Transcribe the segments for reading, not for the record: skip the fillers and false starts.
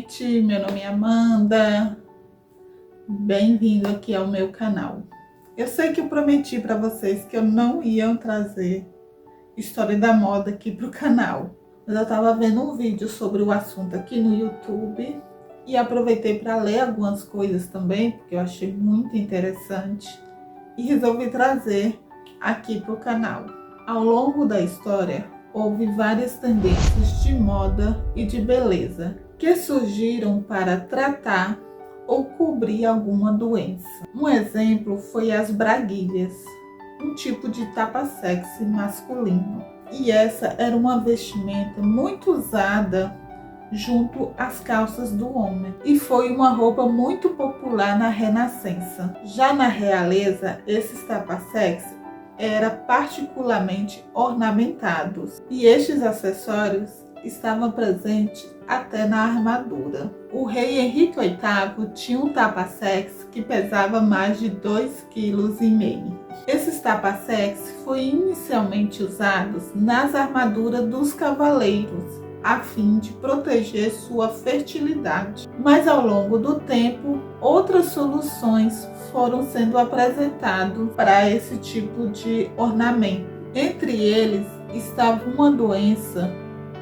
noite, meu nome é Amanda, bem-vindo aqui ao meu canal. Eu sei que eu prometi para vocês que eu não ia trazer história da moda aqui para o canal, mas eu estava vendo um vídeo sobre o assunto aqui no YouTube e aproveitei para ler algumas coisas também, porque eu achei muito interessante e resolvi trazer aqui para o canal. Ao longo da história, houve várias tendências de moda e de beleza que surgiram para tratar ou cobrir alguma doença. Um exemplo foi as braguilhas, um tipo de tapa-sexy masculino. E essa era uma vestimenta muito usada junto às calças do homem e foi uma roupa muito popular na Renascença. Já na realeza, esses tapa-sexy eram particularmente ornamentados e estes acessórios estavam presentes até na armadura. O rei Henrique VIII tinha um tapa-sexy que pesava mais de 2,5 kg. Esses tapa-sexy foram inicialmente usados nas armaduras dos cavaleiros, a fim de proteger sua fertilidade. Mas ao longo do tempo, outras soluções foram sendo apresentadas para esse tipo de ornamento. Entre eles estava uma doença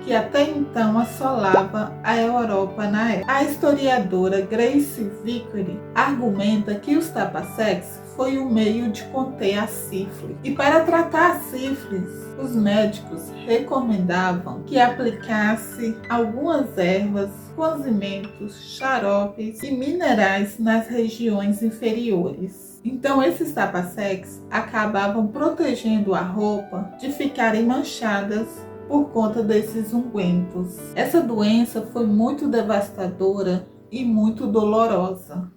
que até então assolava a Europa na época. A historiadora Grace Vickery argumenta que os tapa-sexy foi um meio de conter a sífilis. E para tratar a sífilis, os médicos recomendavam que aplicasse algumas ervas, cozimentos, xaropes e minerais nas regiões inferiores. Então esses tapa-sexy acabavam protegendo a roupa de ficarem manchadas por conta desses ungüentos. Essa doença foi muito devastadora e muito dolorosa.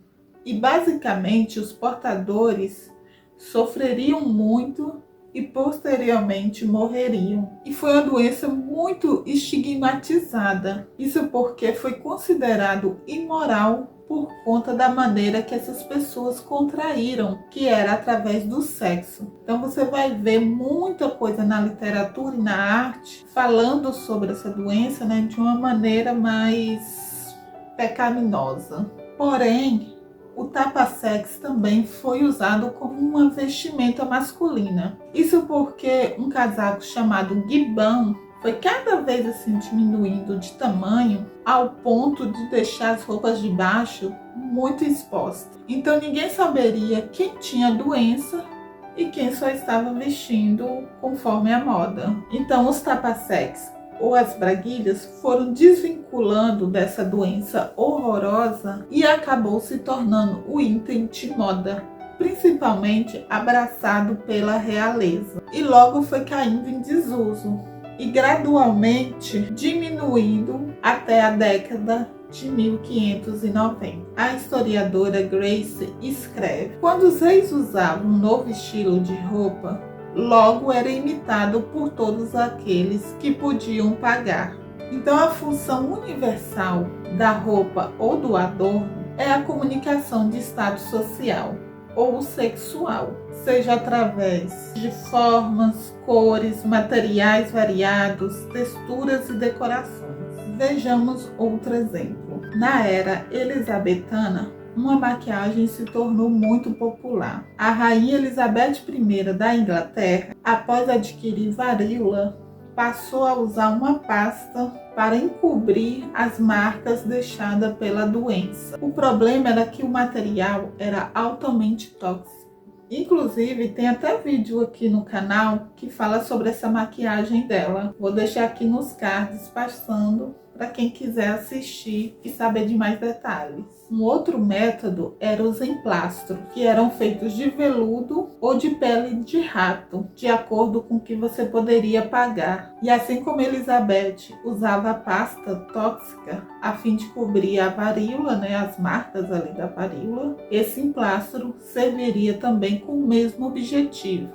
E basicamente os portadores sofreriam muito e posteriormente morreriam. E foi uma doença muito estigmatizada. Isso porque foi considerado imoral por conta da maneira que essas pessoas contraíram, que era através do sexo. Então você vai ver muita coisa na literatura e na arte falando sobre essa doença, né, de uma maneira mais pecaminosa. Porém, o tapa-sexy também foi usado como uma vestimenta masculina. Isso porque um casaco chamado gibão foi cada vez assim diminuindo de tamanho ao ponto de deixar as roupas de baixo muito expostas. Então ninguém saberia quem tinha a doença e quem só estava vestindo conforme a moda. Então os tapa-sexy ou as braguilhas foram desvinculando dessa doença horrorosa e acabou se tornando o item de moda, principalmente abraçado pela realeza. E logo foi caindo em desuso e gradualmente diminuindo até a década de 1590. A historiadora Grace escreve: quando os reis usavam um novo estilo de roupa, logo era imitado por todos aqueles que podiam pagar. Então a função universal da roupa ou do adorno é a comunicação de status social ou sexual, seja através de formas, cores, materiais variados, texturas e decorações. Vejamos outro exemplo. Na era elizabetana, uma maquiagem se tornou muito popular. A rainha Elizabeth I da Inglaterra, após adquirir varíola, passou a usar uma pasta para encobrir as marcas deixadas pela doença. O problema era que o material era altamente tóxico. Inclusive, tem até vídeo aqui no canal que fala sobre essa maquiagem dela. Vou deixar aqui nos cards passando para quem quiser assistir e saber de mais detalhes. Um outro método era os emplastros, que eram feitos de veludo ou de pele de rato, de acordo com o que você poderia pagar. E assim como Elizabeth usava pasta tóxica a fim de cobrir a varíola, né, as marcas ali da varíola, esse emplastro serviria também com o mesmo objetivo.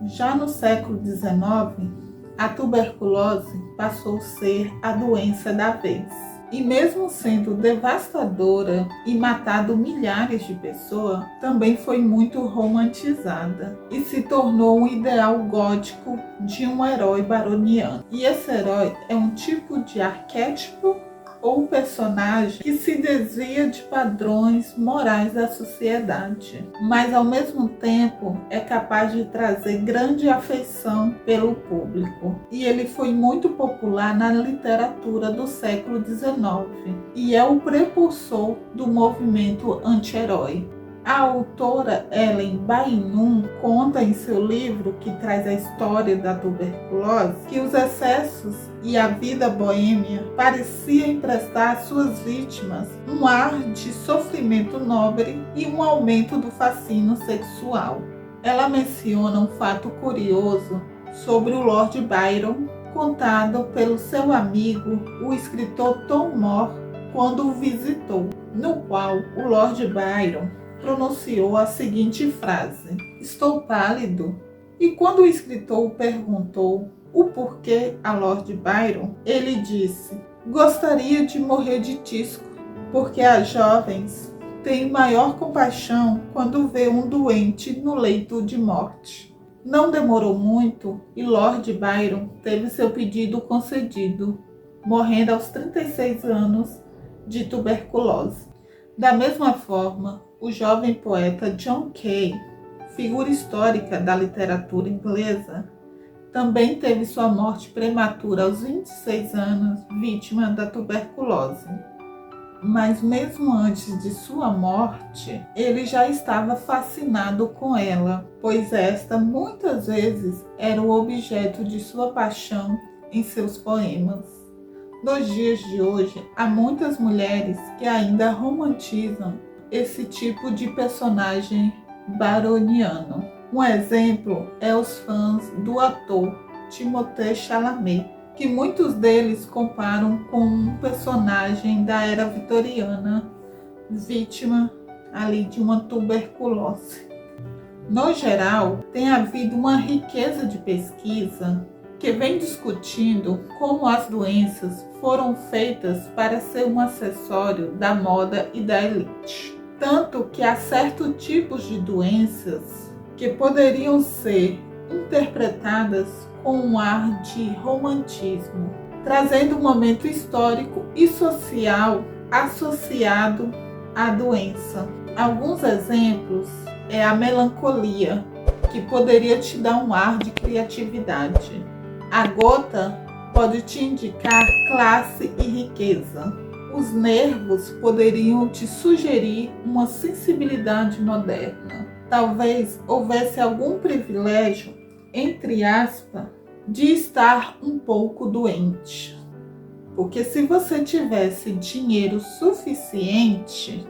Já no século XIX, a tuberculose passou a ser a doença da vez. E mesmo sendo devastadora e matado milhares de pessoas, também foi muito romantizada e se tornou um ideal gótico de um herói baroniano. E esse herói é um tipo de arquétipo ou personagem que se desvia de padrões morais da sociedade, mas ao mesmo tempo é capaz de trazer grande afeição pelo público. E ele foi muito popular na literatura do século XIX e é o precursor do movimento anti-herói. A autora Ellen Bainun conta em seu livro, que traz a história da tuberculose, que os excessos e a vida boêmia pareciam emprestar às suas vítimas um ar de sofrimento nobre e um aumento do fascínio sexual. Ela menciona um fato curioso sobre o Lord Byron, contado pelo seu amigo, o escritor Tom Moore, quando o visitou, no qual o Lord Byron pronunciou a seguinte frase: "Estou pálido". E quando o escritor perguntou o porquê a Lord Byron, ele disse: "Gostaria de morrer de tisco, porque as jovens têm maior compaixão quando vê um doente no leito de morte". Não demorou muito e Lord Byron teve seu pedido concedido, morrendo aos 36 anos de tuberculose. Da mesma forma, o jovem poeta John Kay, figura histórica da literatura inglesa, também teve sua morte prematura aos 26 anos, vítima da tuberculose. Mas mesmo antes de sua morte, ele já estava fascinado com ela, pois esta muitas vezes era o objeto de sua paixão em seus poemas. Nos dias de hoje, há muitas mulheres que ainda romantizam esse tipo de personagem byroniano. Um exemplo é os fãs do ator Timothée Chalamet, que muitos deles comparam com um personagem da era vitoriana, vítima ali de uma tuberculose. No geral, tem havido uma riqueza de pesquisa que vem discutindo como as doenças foram feitas para ser um acessório da moda e da elite. Tanto que há certos tipos de doenças que poderiam ser interpretadas com um ar de romantismo, trazendo um momento histórico e social associado à doença. Alguns exemplos é a melancolia, que poderia te dar um ar de criatividade. A gota pode te indicar classe e riqueza. Os nervos poderiam te sugerir uma sensibilidade moderna. Talvez houvesse algum privilégio, entre aspas, de estar um pouco doente. Porque se você tivesse dinheiro suficiente,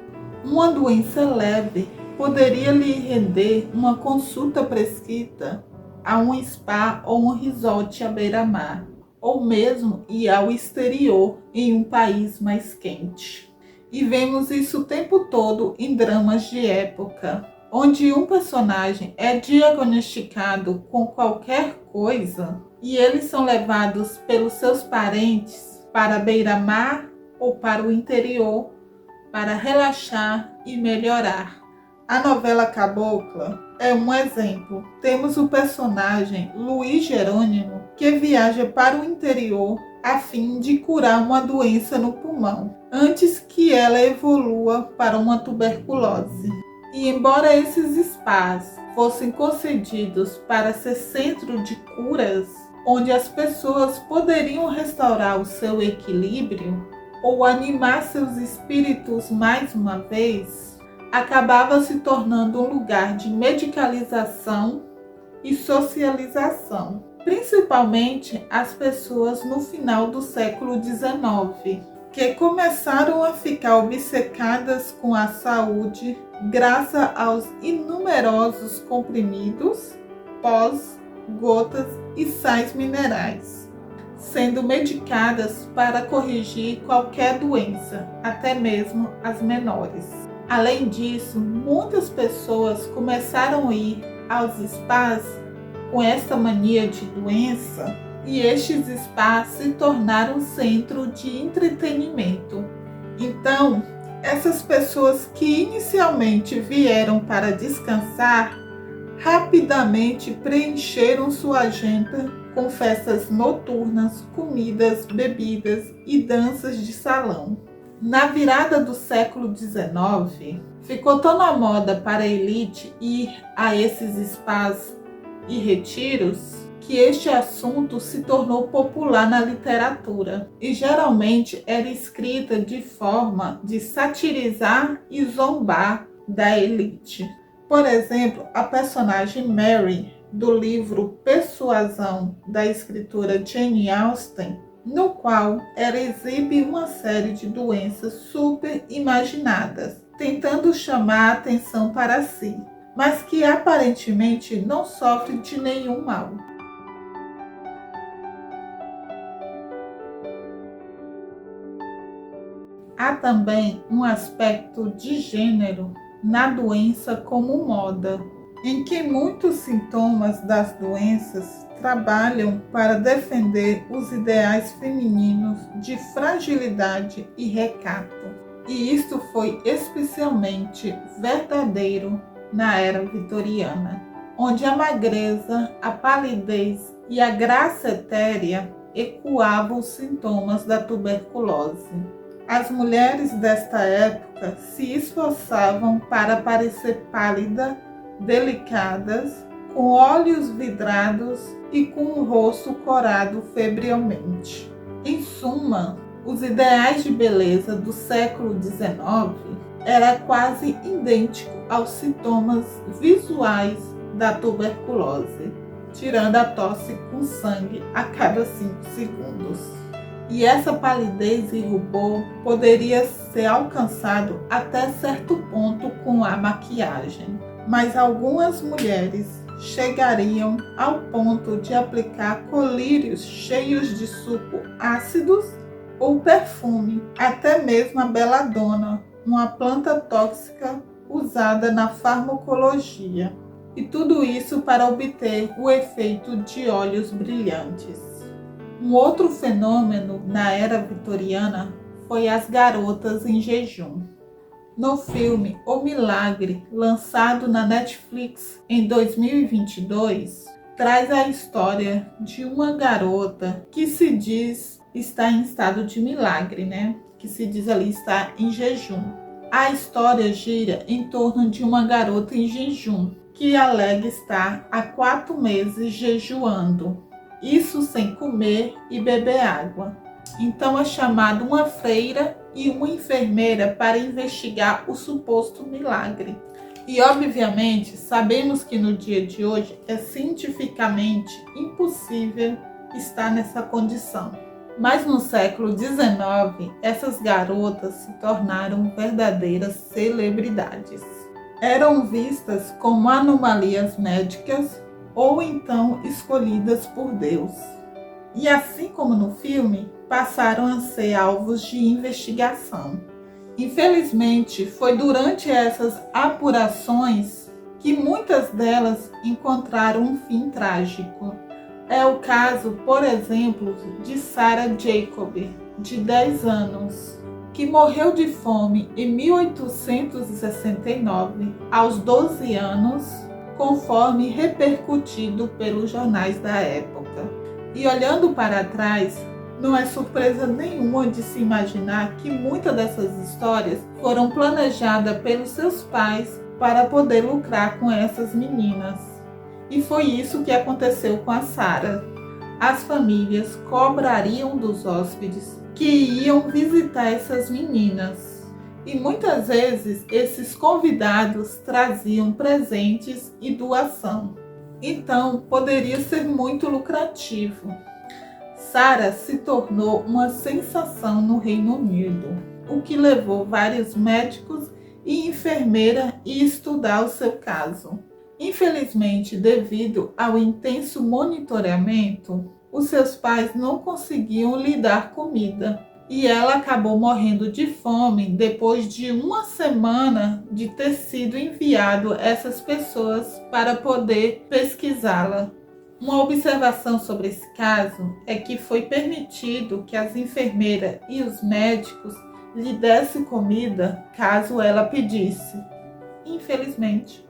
uma doença leve poderia lhe render uma consulta prescrita a um spa ou um resort à beira-mar, ou mesmo ir ao exterior em um país mais quente. E vemos isso o tempo todo em dramas de época, onde um personagem é diagnosticado com qualquer coisa e eles são levados pelos seus parentes para a beira-mar ou para o interior para relaxar e melhorar. A novela Cabocla é um exemplo. Temos o personagem Luiz Jerônimo, que viaja para o interior a fim de curar uma doença no pulmão, antes que ela evolua para uma tuberculose. E embora esses spas fossem concedidos para ser centro de curas, onde as pessoas poderiam restaurar o seu equilíbrio ou animar seus espíritos mais uma vez, acabava se tornando um lugar de medicalização e socialização, principalmente as pessoas no final do século XIX, que começaram a ficar obcecadas com a saúde graças aos inumerosos comprimidos, pós, gotas e sais minerais, sendo medicadas para corrigir qualquer doença, até mesmo as menores. Além disso, muitas pessoas começaram a ir aos spas com esta mania de doença e estes spas se tornaram centro de entretenimento. Então, essas pessoas que inicialmente vieram para descansar, rapidamente preencheram sua agenda com festas noturnas, comidas, bebidas e danças de salão. Na virada do século XIX, ficou tão na moda para a elite ir a esses spas e retiros que este assunto se tornou popular na literatura e geralmente era escrita de forma de satirizar e zombar da elite. Por exemplo, a personagem Mary, do livro Persuasão, da escritora Jane Austen, no qual ela exibe uma série de doenças super imaginadas, tentando chamar a atenção para si, mas que aparentemente não sofre de nenhum mal. Há também um aspecto de gênero na doença como moda, em que muitos sintomas das doenças trabalham para defender os ideais femininos de fragilidade e recato. E isto foi especialmente verdadeiro na era vitoriana, onde a magreza, a palidez e a graça etérea ecoavam os sintomas da tuberculose. As mulheres desta época se esforçavam para parecer pálidas, delicadas, com olhos vidrados e com o rosto corado febrilmente. Em suma, os ideais de beleza do século XIX era quase idêntico aos sintomas visuais da tuberculose, tirando a tosse com sangue a cada 5 segundos. E essa palidez e rubor poderia ser alcançado até certo ponto com a maquiagem, mas algumas mulheres chegariam ao ponto de aplicar colírios cheios de suco ácidos ou perfume, até mesmo a beladona, uma planta tóxica usada na farmacologia, e tudo isso para obter o efeito de olhos brilhantes. Um outro fenômeno na era vitoriana foi as garotas em jejum. No filme O Milagre, lançado na Netflix em 2022, traz a história de uma garota que se diz estar em estado de milagre, Que se diz ali estar em jejum. A história gira em torno de uma garota em jejum, que alega estar há 4 meses jejuando. Isso sem comer e beber água. Então é chamado uma freira e uma enfermeira para investigar o suposto milagre. E obviamente sabemos que no dia de hoje é cientificamente impossível estar nessa condição. Mas no século XIX, essas garotas se tornaram verdadeiras celebridades. Eram vistas como anomalias médicas ou então escolhidas por Deus. E assim como no filme, passaram a ser alvos de investigação. Infelizmente, foi durante essas apurações que muitas delas encontraram um fim trágico. É o caso, por exemplo, de Sarah Jacob, de 10 anos, que morreu de fome em 1869, aos 12 anos, conforme repercutido pelos jornais da época. E olhando para trás, não é surpresa nenhuma de se imaginar que muitas dessas histórias foram planejadas pelos seus pais para poder lucrar com essas meninas. E foi isso que aconteceu com a Sarah. As famílias cobrariam dos hóspedes que iam visitar essas meninas. E muitas vezes esses convidados traziam presentes e doação. Então poderia ser muito lucrativo. Sarah se tornou uma sensação no Reino Unido, o que levou vários médicos e enfermeiras a estudar o seu caso. Infelizmente, devido ao intenso monitoramento, os seus pais não conseguiam lhe dar comida. E ela acabou morrendo de fome depois de 1 semana de ter sido enviado essas pessoas para poder pesquisá-la. Uma observação sobre esse caso é que foi permitido que as enfermeiras e os médicos lhe dessem comida caso ela pedisse. Infelizmente,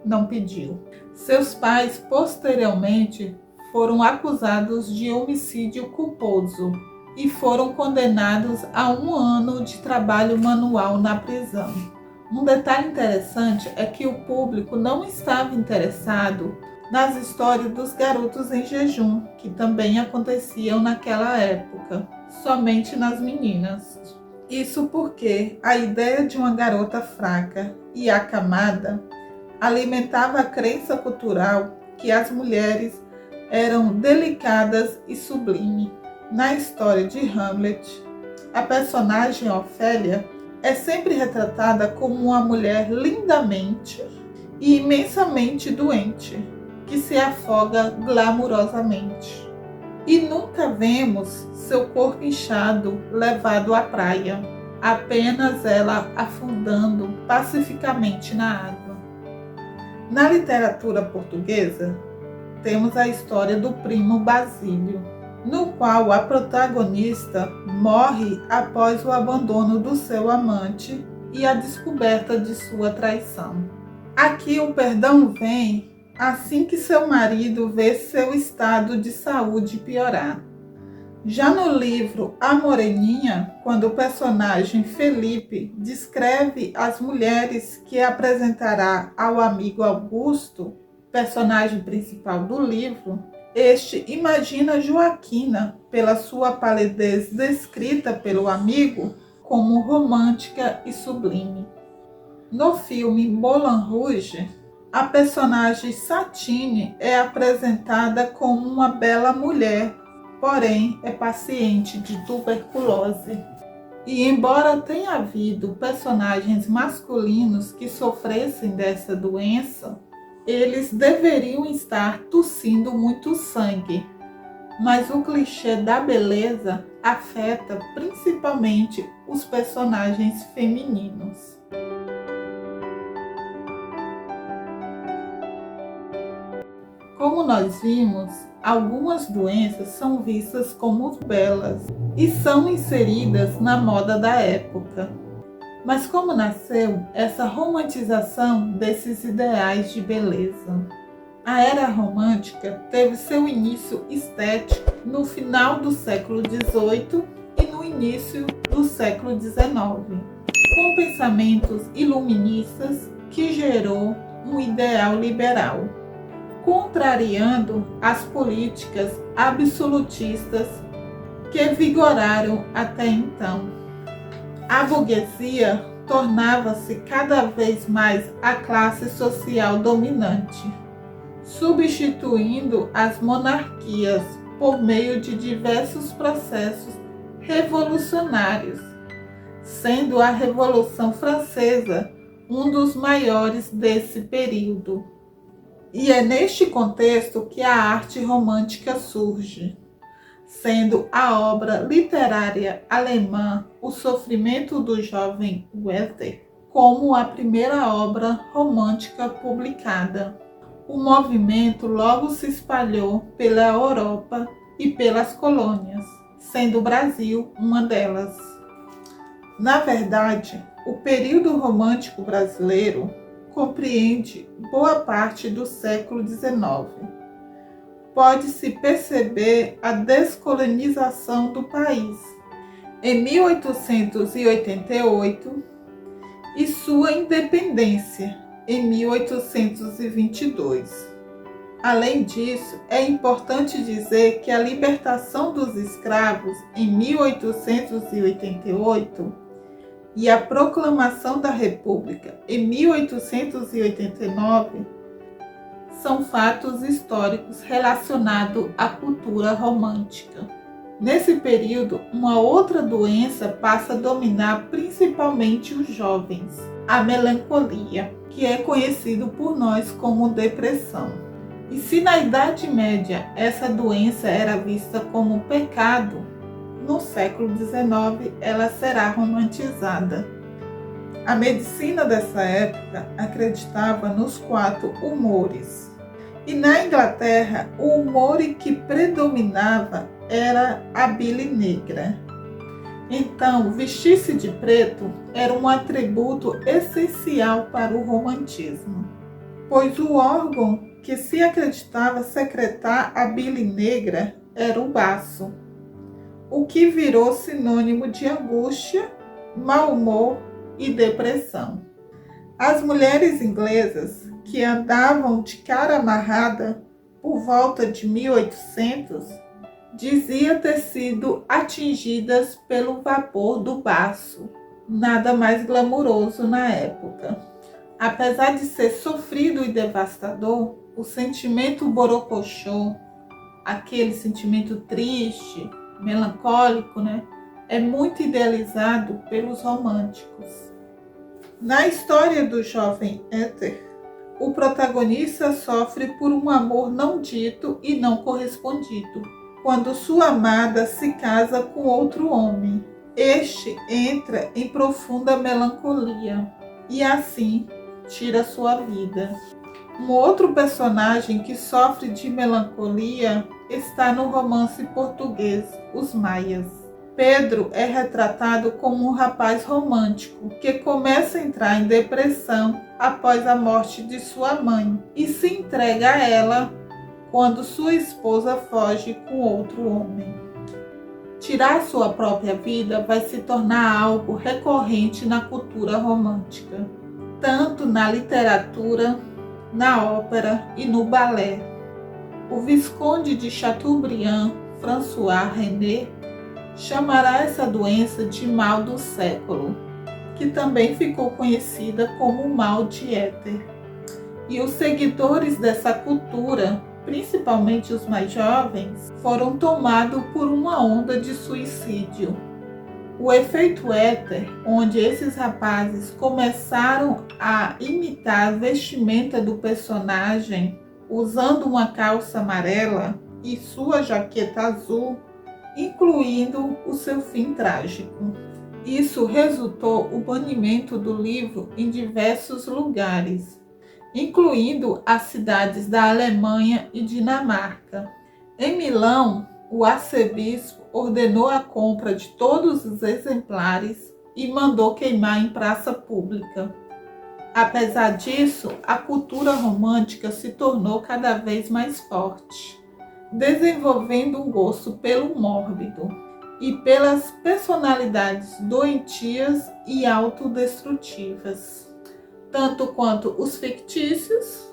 não pediu. Seus pais posteriormente foram acusados de homicídio culposo e foram condenados a 1 ano de trabalho manual na prisão. Um detalhe interessante é que o público não estava interessado nas histórias dos garotos em jejum, que também aconteciam naquela época, somente nas meninas. Isso porque a ideia de uma garota fraca e acamada alimentava a crença cultural que as mulheres eram delicadas e sublimes. Na história de Hamlet, a personagem Ofélia é sempre retratada como uma mulher lindamente e imensamente doente, que se afoga glamourosamente. E nunca vemos seu corpo inchado levado à praia, apenas ela afundando pacificamente na água. Na literatura portuguesa, temos a história do primo Basílio, no qual a protagonista morre após o abandono do seu amante e a descoberta de sua traição. Aqui o perdão vem assim que seu marido vê seu estado de saúde piorar. Já no livro A Moreninha, quando o personagem Felipe descreve as mulheres que apresentará ao amigo Augusto, personagem principal do livro, este imagina Joaquina, pela sua palidez descrita pelo amigo, como romântica e sublime. No filme Moulin Rouge, a personagem Satine é apresentada como uma bela mulher, porém é paciente de tuberculose. E embora tenha havido personagens masculinos que sofressem dessa doença, eles deveriam estar tossindo muito sangue. Mas o clichê da beleza afeta principalmente os personagens femininos. Como nós vimos, algumas doenças são vistas como belas e são inseridas na moda da época. Mas como nasceu essa romantização desses ideais de beleza? A era romântica teve seu início estético no final do século XVIII e no início do século XIX, com pensamentos iluministas que gerou um ideal liberal, contrariando as políticas absolutistas que vigoraram até então. A burguesia tornava-se cada vez mais a classe social dominante, substituindo as monarquias por meio de diversos processos revolucionários, sendo a Revolução Francesa um dos maiores desse período. E é neste contexto que a arte romântica surge, sendo a obra literária alemã O Sofrimento do Jovem Werther como a primeira obra romântica publicada. O movimento logo se espalhou pela Europa e pelas colônias, sendo o Brasil uma delas. Na verdade, o período romântico brasileiro compreende boa parte do século XIX. Pode-se perceber a descolonização do país em 1888 e sua independência em 1822. Além disso, é importante dizer que a libertação dos escravos em 1888 e a proclamação da República em 1889 são fatos históricos relacionados à cultura romântica. Nesse período, uma outra doença passa a dominar principalmente os jovens, a melancolia, que é conhecido por nós como depressão. E se na Idade Média essa doença era vista como pecado, no século XIX ela será romantizada. A medicina dessa época acreditava nos 4 humores. E na Inglaterra, o humor que predominava era a bile negra. Então, vestir-se de preto era um atributo essencial para o romantismo, pois o órgão que se acreditava secretar a bile negra era o baço, o que virou sinônimo de angústia, mau humor e depressão. As mulheres inglesas que andavam de cara amarrada por volta de 1800 dizia ter sido atingidas pelo vapor do baço, nada mais glamuroso na época. Apesar de ser sofrido e devastador, o sentimento borocochô, aquele sentimento triste, melancólico, né, é muito idealizado pelos românticos. Na história do jovem Éter, o protagonista sofre por um amor não dito e não correspondido, quando sua amada se casa com outro homem. Este entra em profunda melancolia e assim tira sua vida. Um outro personagem que sofre de melancolia está no romance português Os Maias. Pedro é retratado como um rapaz romântico que começa a entrar em depressão após a morte de sua mãe e se entrega a ela quando sua esposa foge com outro homem. Tirar sua própria vida vai se tornar algo recorrente na cultura romântica, tanto na literatura, na ópera e no balé. O Visconde de Chateaubriand, François René, chamará essa doença de mal do século, que também ficou conhecida como o mal de Éter. E os seguidores dessa cultura, principalmente os mais jovens, foram tomados por uma onda de suicídio. O efeito Éter, onde esses rapazes começaram a imitar a vestimenta do personagem, usando uma calça amarela e sua jaqueta azul, incluindo o seu fim trágico. Isso resultou o banimento do livro em diversos lugares, incluindo as cidades da Alemanha e Dinamarca. Em Milão, o arcebispo ordenou a compra de todos os exemplares e mandou queimar em praça pública. Apesar disso, a cultura romântica se tornou cada vez mais forte, desenvolvendo um gosto pelo mórbido e pelas personalidades doentias e autodestrutivas, tanto quanto os fictícios,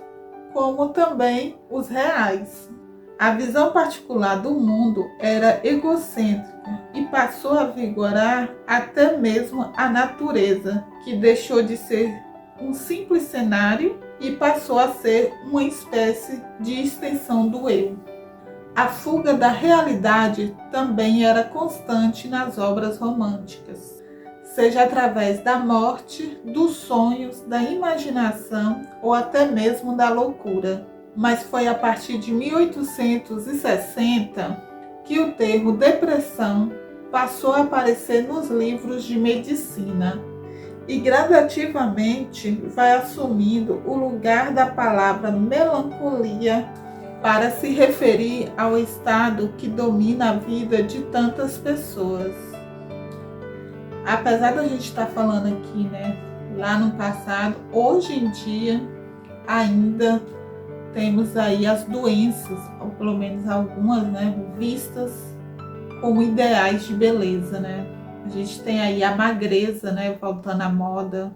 como também os reais. A visão particular do mundo era egocêntrica e passou a vigorar até mesmo a natureza, que deixou de ser um simples cenário e passou a ser uma espécie de extensão do eu. A fuga da realidade também era constante nas obras românticas, seja através da morte, dos sonhos, da imaginação ou até mesmo da loucura. Mas foi a partir de 1860 que o termo depressão passou a aparecer nos livros de medicina e gradativamente vai assumindo o lugar da palavra melancolia para se referir ao estado que domina a vida de tantas pessoas. Apesar da gente estar falando aqui, né, lá no passado, hoje em dia ainda temos aí as doenças, ou pelo menos algumas, né, vistas como ideais de beleza, né? A gente tem aí a magreza, né, voltando à moda.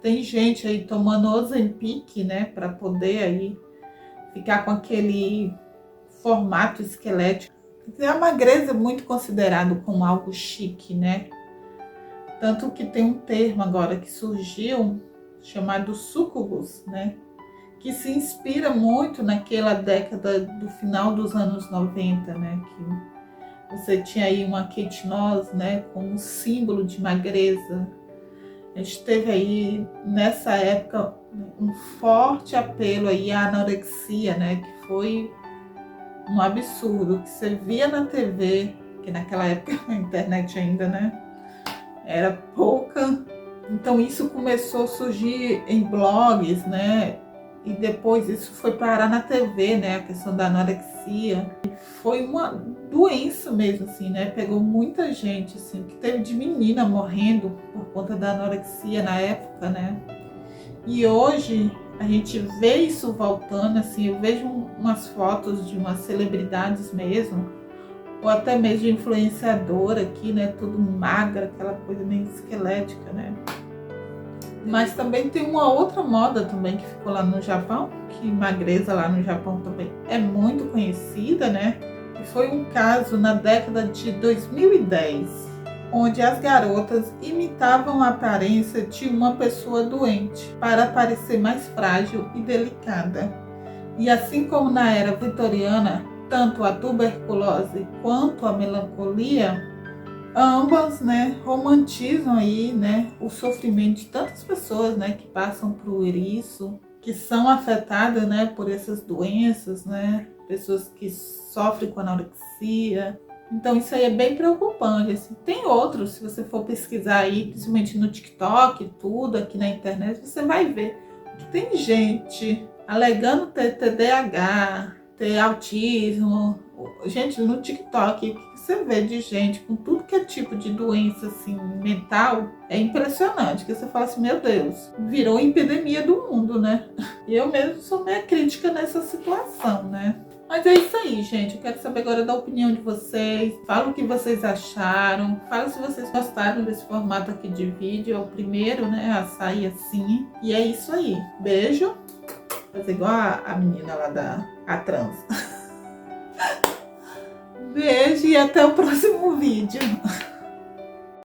Tem gente aí tomando Ozempic, né, para poder aí ficar com aquele formato esquelético. A magreza é muito considerado como algo chique, né? Tanto que tem um termo agora que surgiu chamado sucubus, né? Que se inspira muito naquela década do final dos anos 90, né? Que você tinha aí uma Kate Moss, né? Como símbolo de magreza. A gente teve aí, nessa época, um forte apelo aí à anorexia, né? Que foi um absurdo, que você via na TV, que naquela época a internet ainda, né? Era pouca. Então isso começou a surgir em blogs, né? E depois isso foi parar na TV, né? A questão da anorexia. Foi uma doença mesmo, assim, né? Pegou muita gente, assim, que teve de menina morrendo por conta da anorexia na época, né? E hoje A gente vê isso voltando, assim, eu vejo umas fotos de umas celebridades mesmo, ou até mesmo de influenciadora aqui, né? Tudo magra, aquela coisa meio esquelética, né? Mas também tem uma outra moda também que ficou lá no Japão, que magreza lá no Japão também é muito conhecida, né? E foi um caso na década de 2010, onde as garotas imitavam a aparência de uma pessoa doente para parecer mais frágil e delicada. E assim como na era vitoriana, tanto a tuberculose quanto a melancolia, ambas, né, romantizam aí, né, o sofrimento de tantas pessoas, né, que passam por isso, que são afetadas, né, por essas doenças, né, pessoas que sofrem com anorexia. Então isso aí é bem preocupante, assim. Tem outros, se você for pesquisar aí, principalmente no TikTok, tudo aqui na internet, você vai ver que tem gente alegando ter TDAH, ter autismo. Gente, no TikTok, o que você vê de gente com tudo que é tipo de doença assim, mental, é impressionante. Que você fala assim, meu Deus, virou epidemia do mundo, né? E eu mesmo sou meio crítica nessa situação, né? Mas é isso aí, gente. Eu quero saber agora da opinião de vocês. Fala o que vocês acharam. Fala se vocês gostaram desse formato aqui de vídeo. É o primeiro, né, a sair assim. E é isso aí. Beijo. Fazer igual a menina lá a trans. Beijo e até o próximo vídeo.